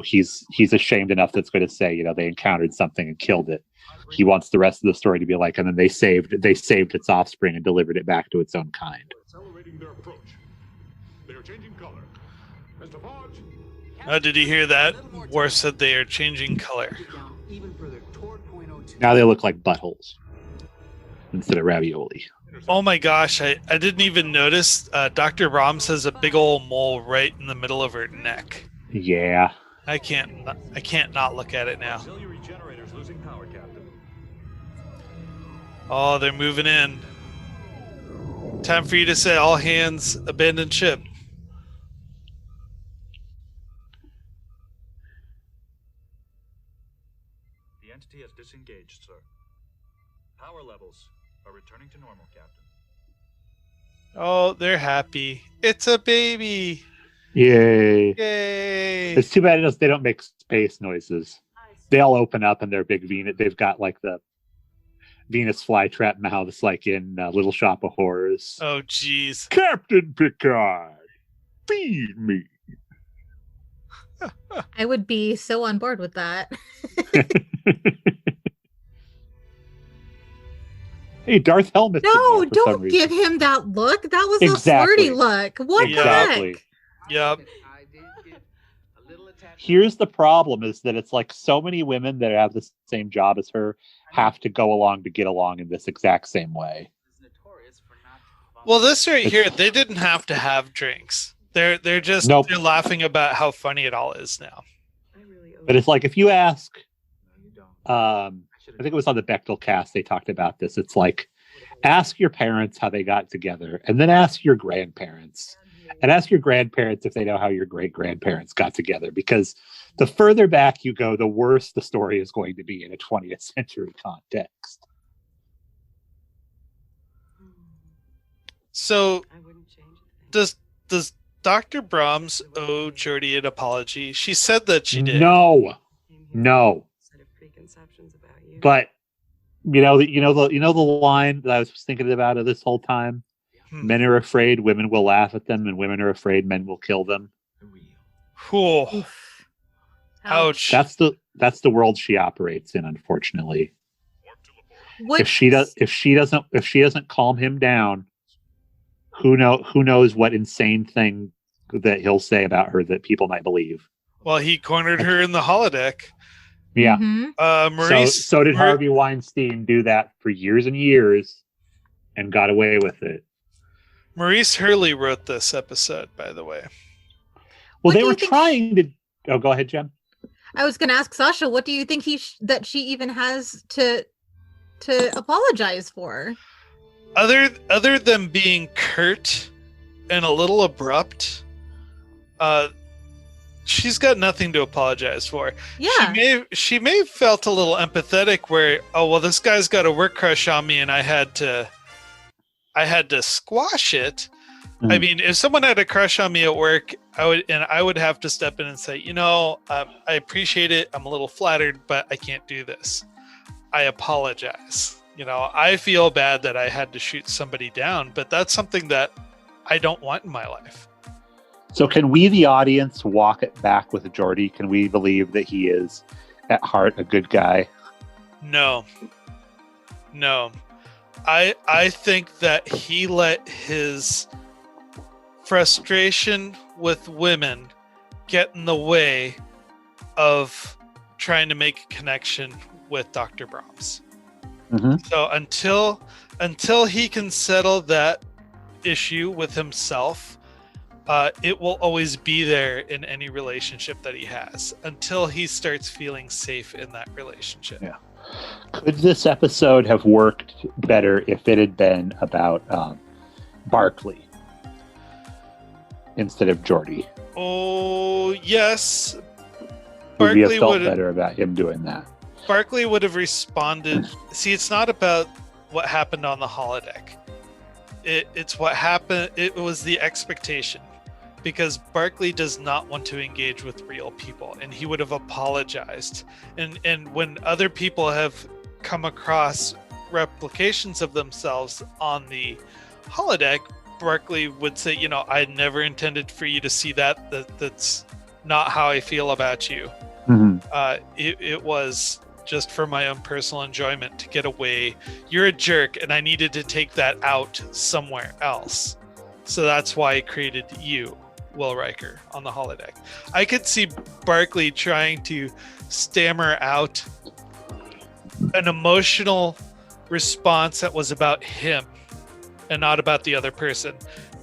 S2: he's ashamed enough that's going to say, they encountered something and killed it. He wants the rest of the story to be like, and then they saved its offspring and delivered it back to its own kind.
S6: Accelerating their approach. They are changing color. Mr. Forge.
S1: Oh, did you hear that? Worf said they are changing color.
S2: Now they look like buttholes instead of ravioli.
S1: Oh my gosh, I didn't even notice. Dr. Roms has a big old mole right in the middle of her neck.
S2: Yeah.
S1: I can't not look at it now.
S6: Auxiliary generators losing power, Captain.
S1: Oh, they're moving in. Time for you to say all hands abandon ship.
S6: The entity has disengaged, sir. Power levels are returning to normal, Captain.
S1: Oh, they're happy. It's a baby.
S2: Yay.
S1: Yay.
S2: It's too bad they don't make space noises. They all open up and they're big Venus. They've got like the Venus flytrap mouths like in Little Shop of Horrors.
S1: Oh, jeez.
S2: Captain Picard, feed me.
S3: I would be so on board with that.
S2: Hey, Darth Helmet's in
S3: No,
S2: there for some
S3: don't
S2: reason.
S3: give him that look. That was
S2: Exactly.
S3: a flirty look. What
S2: Exactly.
S3: the heck?
S1: Yep.
S4: I did get a little attached.
S2: Here's the problem: is that it's like so many women that have the same job as her have to go along to get along in this exact same way.
S4: Is notorious for not
S1: Well, this right here, they didn't have to have drinks. They're just
S2: Nope.
S1: they're laughing about how funny it all is now.
S5: I really owe
S2: But it's like if you ask,
S4: No, you don't.
S2: I think it was on the Bechtel cast they talked about this. It's like ask your parents how they got together, and then ask your grandparents, and ask your grandparents if they know how your great grandparents got together. Because the further back you go, the worse the story is going to be in a 20th century context.
S1: So
S5: I wouldn't change a thing.
S1: does Dr. Brahms owe Geordi an apology? She said that she did.
S2: No,
S5: Came here
S2: no.
S5: with a set of preconceptions about you.
S2: But you know the line that I was thinking about this whole time. Men are afraid women will laugh at them, and women are afraid men will kill them.
S1: Cool. Ouch.
S2: That's the world she operates in, unfortunately.
S3: What,
S2: If she doesn't calm him down, who knows what insane thing that he'll say about her that people might believe.
S1: Well, he cornered her in the holodeck.
S2: Yeah.
S3: Mhm.
S1: Maurice.
S2: So did Harvey Weinstein do that for years and years and got away with it.
S1: Maurice Hurley wrote this episode, by the way.
S2: Well,
S3: What
S2: they
S3: do you
S2: were
S3: think
S2: trying to. Oh, go ahead, Jem.
S3: I was going to ask Sasha, what do you think that she even has to apologize for?
S1: Other than being curt and a little abrupt, she's got nothing to apologize for.
S3: Yeah.
S1: She may have felt a little empathetic where, oh well, this guy's got a work crush on me and I had to squash it.
S2: Mhm.
S1: I mean, if someone had a crush on me at work, I would have to step in and say, I appreciate it. I'm a little flattered, but I can't do this. I apologize. I feel bad that I had to shoot somebody down, but that's something that I don't want in my life.
S2: So can we, the audience, walk it back with Geordi? Can we believe that he is, at heart, a good guy?
S1: No. I think that he let his frustration with women get in the way of trying to make a connection with Dr. Brahms.
S2: Mm-hmm.
S1: So until he can settle that issue with himself, it will always be there in any relationship that he has until he starts feeling safe in that relationship.
S2: Yeah. Could this episode have worked better if it had been about Barclay instead of Geordi?
S1: Oh, yes.
S2: Would we have
S1: Barclay
S2: felt better about him doing that?
S1: Barclay would have responded. See, it's not about what happened on the holodeck. It's what happened. It was the expectation, because Barclay does not want to engage with real people, and he would have apologized. And when other people have come across replications of themselves on the holodeck, Barclay would say, I never intended for you to see that. That's not how I feel about you.
S2: Mm-hmm.
S1: It was just for my own personal enjoyment to get away. You're a jerk, and I needed to take that out somewhere else. So that's why I created you, Will Riker, on the holodeck. I could see Barclay trying to stammer out an emotional response that was about him and not about the other person.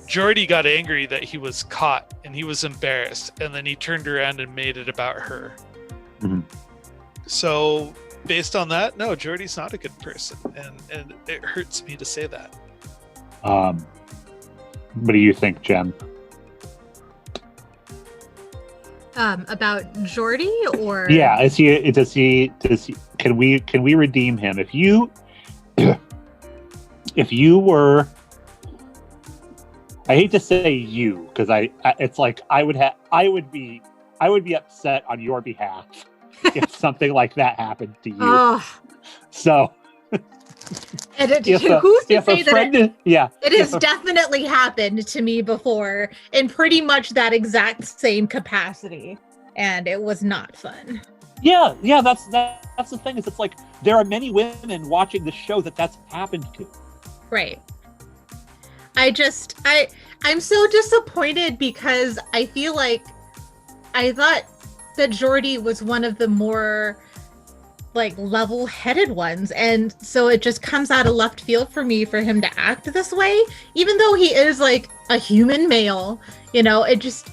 S1: Geordi got angry that he was caught and he was embarrassed, and then he turned around and made it about her.
S2: Mm-hmm.
S1: So based on that, no, Geordi's not a good person, and it hurts me to say that.
S2: What do you think, Jem?
S3: About Geordi or
S2: Yeah, can we redeem him? If you were, I hate to say you, because it's like I would be upset on your behalf if something like that happened to you.
S3: Oh.
S2: So
S3: And who's to say that it has
S2: a
S3: definitely happened to me before in pretty much that exact same capacity, and it was not fun.
S2: Yeah, that's the thing, is it's like there are many women watching the show that's happened to.
S3: Right. I'm so disappointed because I feel like I thought that Geordi was one of the more like level-headed ones, and so it just comes out of left field for me for him to act this way, even though he is like a human male. It just,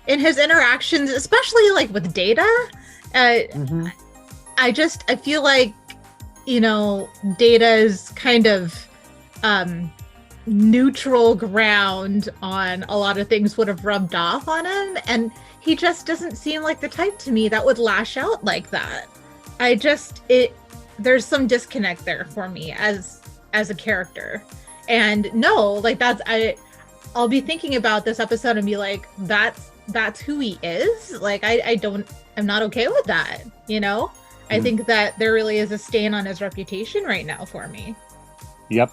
S3: in his interactions, especially like with Data, I feel like Data's kind of neutral ground on a lot of things would have rubbed off on him, and he just doesn't seem like the type to me that would lash out like that. There's some disconnect there for me as a character. And no, like I'll be thinking about this episode and be like, that's who he is. Like I'm not okay with that, I think that there really is a stain on his reputation right now for me.
S2: Yep.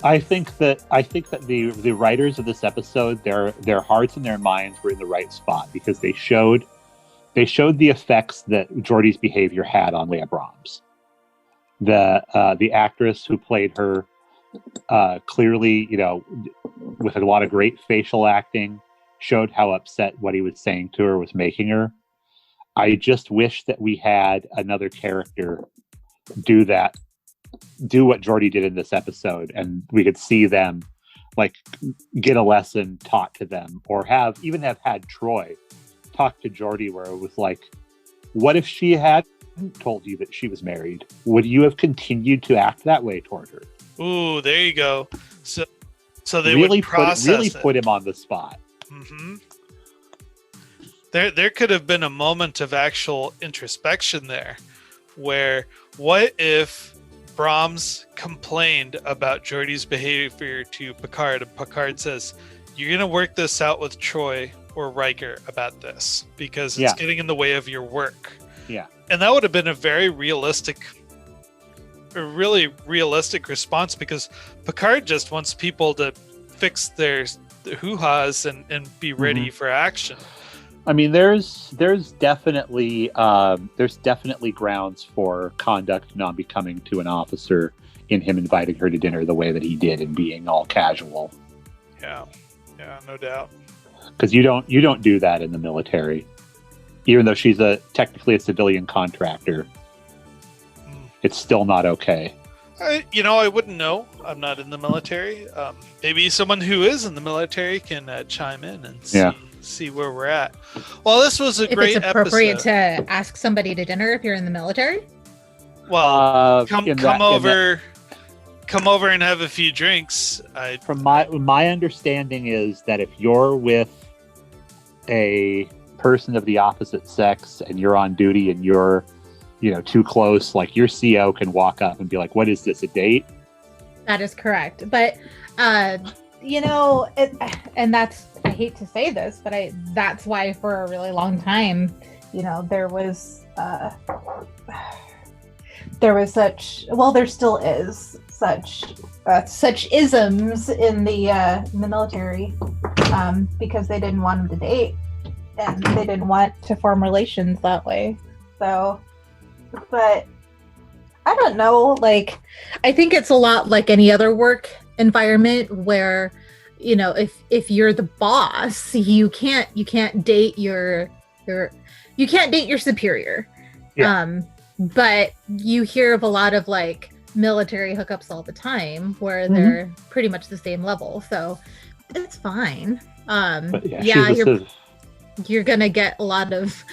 S2: I think that the writers of this episode, their hearts and their minds were in the right spot, because they showed the effects that Geordi's behavior had on Leah Brahms. The actress who played her clearly, with a lot of great facial acting, showed how upset what he was saying to her was making her. I just wish that we had another character do what Geordi did in this episode, and we could see them like get a lesson taught to them, or have had Troy talk to Geordi, where it was like, what if she hadn't told you that she was married? Would you have continued to act that way toward her?
S1: Ooh, there you go. So they
S2: really
S1: would process
S2: put him on the spot.
S1: Mm-hmm. There could have been a moment of actual introspection there, where what if Brahms complained about Geordi's behavior to Picard, and Picard says, "You're going to work this out with Troy or Riker about this, because it's getting in the way of your work."
S2: Yeah.
S1: And that would have been a really realistic response, because Picard just wants people to fix their hoo-has and be ready for action.
S2: I mean, there's definitely grounds for conduct non-becoming to an officer in him inviting her to dinner the way that he did and being all casual.
S1: Yeah, no doubt.
S2: Because you don't do that in the military, even though she's technically a civilian contractor. It's still not okay.
S1: I wouldn't know. I'm not in the military. Maybe someone who is in the military can chime in and see where we're at. Well, this was a great episode.
S3: It's appropriate to ask somebody to dinner if you're in the military.
S1: Well, come over and have a few drinks.
S2: From my understanding is that if you're with a person of the opposite sex and you're on duty and you're too close, like your CO can walk up and be like, "What is this, a date?"
S3: That is correct. But and that's, I hate to say this, but that's why for a really long time, there was there still is such isms in the military, because they didn't want him to date and they didn't want to form relations that way. So, but I don't know, like, I think it's a lot like any other work environment where, if you're the boss, you can't date your superior.
S2: Yeah.
S3: But you hear of a lot of like military hookups all the time where they're pretty much the same level, so it's fine.
S2: But
S3: you're gonna get a lot of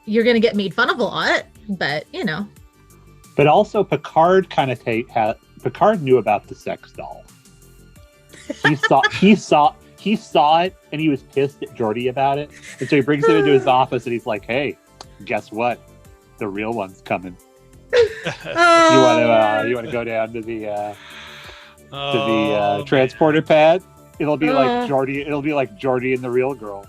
S3: you're gonna get made fun of a lot, but
S2: But also Picard Picard knew about the sex doll. He saw it, and he was pissed at Geordi about it. And so he brings him into his office, and he's like, "Hey, guess what? The real one's coming. You want to go down to the transporter pad? It'll be like Geordi. It'll be like Geordi and the real girl.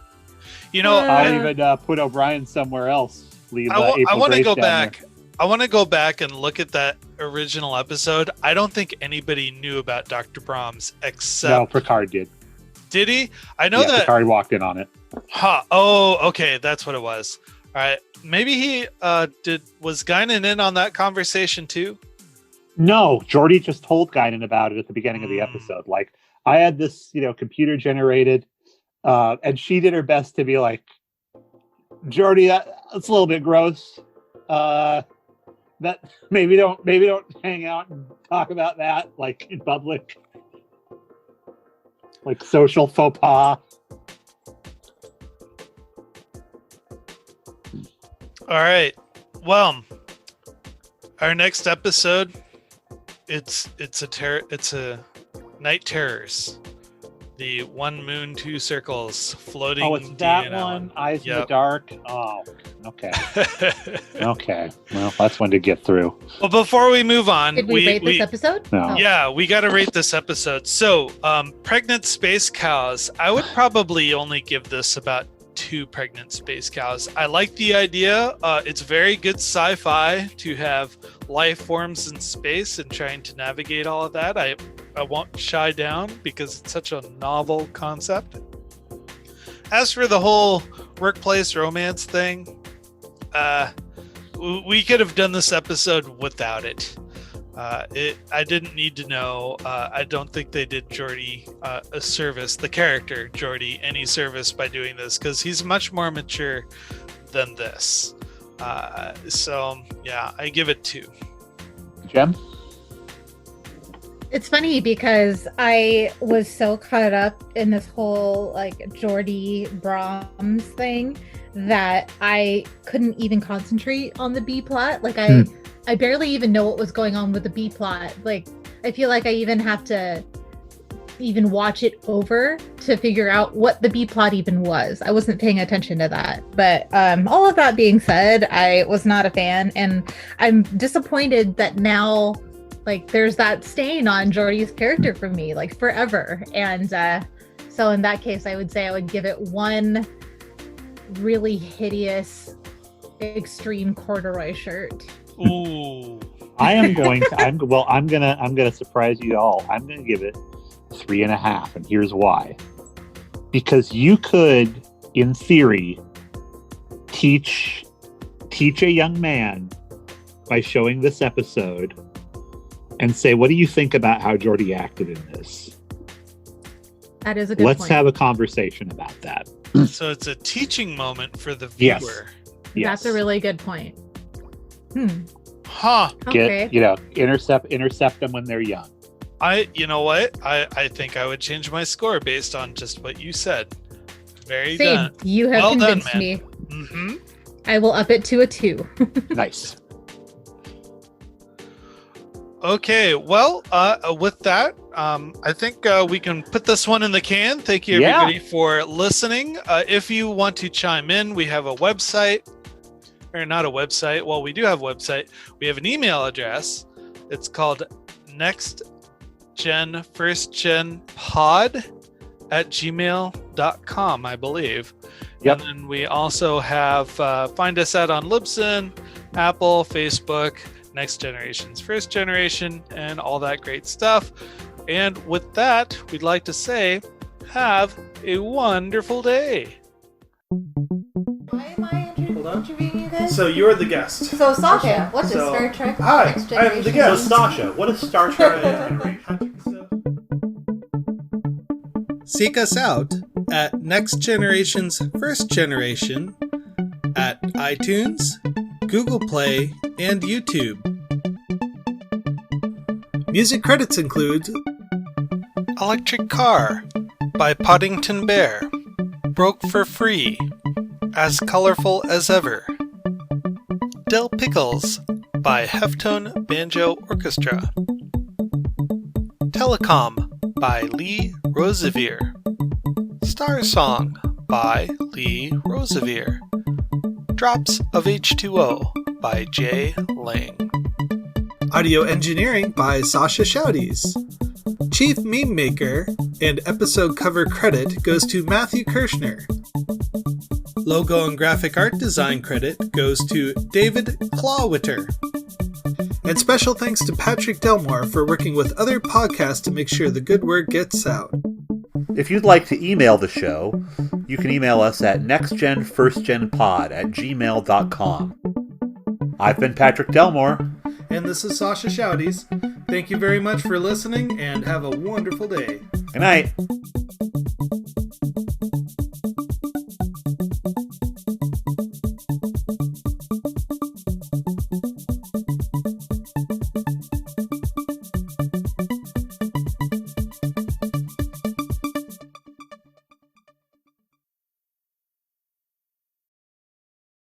S2: I'll even put O'Brien somewhere else. Leave
S1: I want to go back.
S2: There.
S1: I want to go back and look at that original episode. I don't think anybody knew about Dr. Brahms except...
S2: No, Picard did.
S1: Did he? I know that...
S2: Picard walked in on it.
S1: Huh. Oh, okay. That's what it was. All right. Maybe he was Guinan in on that conversation too?
S2: No, Geordi just told Guinan about it at the beginning of the episode. Like, I had this, computer generated, and she did her best to be like, Geordi, that's a little bit gross. That maybe don't hang out and talk about that like in public, like social faux pas.
S1: All right. Well, our next episode, it's a Night Terrors. The one moon, two circles floating.
S2: Oh, it's that one. Eyes in the dark. Oh, okay. Okay. Well, that's one to get through.
S1: Well, before we move on,
S3: did we rate this episode?
S2: No.
S1: Yeah, we got to rate this episode. So, pregnant space cows. I would probably only give this about 2 pregnant space cows. I like the idea. It's very good sci-fi to have life forms in space and trying to navigate all of that. I won't shy down because it's such a novel concept. As for the whole workplace romance thing, we could have done this episode without it. I didn't need to know. I don't think they did Geordi a service, the character Geordi, any service by doing this, because he's much more mature than this. So yeah, I give it 2.
S2: Jem?
S3: It's funny because I was so caught up in this whole like Geordi Brahms thing that I couldn't even concentrate on the B plot. Like I barely even know what was going on with the B plot. Like I feel like I even have to even watch it over to figure out what the B plot even was. I wasn't paying attention to that. But all of that being said, I was not a fan, and I'm disappointed that now like there's that stain on Geordi's character for me, like forever. And so in that case, I would say I would give it 1 really hideous extreme corduroy shirt.
S1: Ooh.
S2: I'm gonna surprise you all. I'm gonna give it 3.5, and here's why. Because you could, in theory, teach a young man by showing this episode and say, what do you think about how Geordi acted in this?
S3: That is a good
S2: Let's
S3: point.
S2: have a conversation about that.
S1: So it's a teaching moment for the viewer.
S2: Yes.
S3: That's a really good point.
S1: Huh.
S3: Okay.
S2: Intercept them when they're young.
S1: You know what? I think I would change my score based on just what you said. Very
S3: Same.
S1: done.
S3: You have
S1: Well done,
S3: convinced
S1: man.
S3: me.
S1: Mm-hmm.
S3: I will up it to a 2.
S2: Nice.
S1: Okay, well, with that, I think we can put this one in the can. Thank you, everybody, for listening. If you want to chime in, we have a website. Or not a website. Well, we do have a website. We have an email address. It's called nextgenfirstgenpod@gmail.com, I believe.
S2: Yep.
S1: And then we also have, find us out on Libsyn, Apple, Facebook, Next Generation's First Generation, and all that great stuff. And with that, we'd like to say, have a wonderful day.
S3: Why am I interviewing you guys?
S8: So you're the guest.
S3: So Sascha, what is Star Trek?
S8: Hi,
S3: Next
S8: I'm the
S3: Generation?
S8: guest.
S2: So Sascha, what is Star Trek?
S1: Seek us out at Next Generation's First Generation at iTunes, Google Play, and YouTube. Music credits include Electric Car by Poddington Bear, Broke for Free, As Colorful as Ever, Del Pickles by Heftone Banjo Orchestra, Telecom by Lee Rosevere. Star Song by Lee Rosevere. Drops of H2O by Jay Lang. Audio engineering by Sascha Schaudies. Chief Meme Maker and episode cover credit goes to Matthew Kirschner. Logo and graphic art design credit goes to David Clawwitter. And special thanks to Patrick Delmore for working with other podcasts to make sure the good word gets out.
S2: If you'd like to email the show, you can email us at nextgenfirstgenpod@gmail.com. I've been Patrick Delmore.
S1: And this is Sascha Schaudies. Thank you very much for listening and have a wonderful day.
S2: Good night.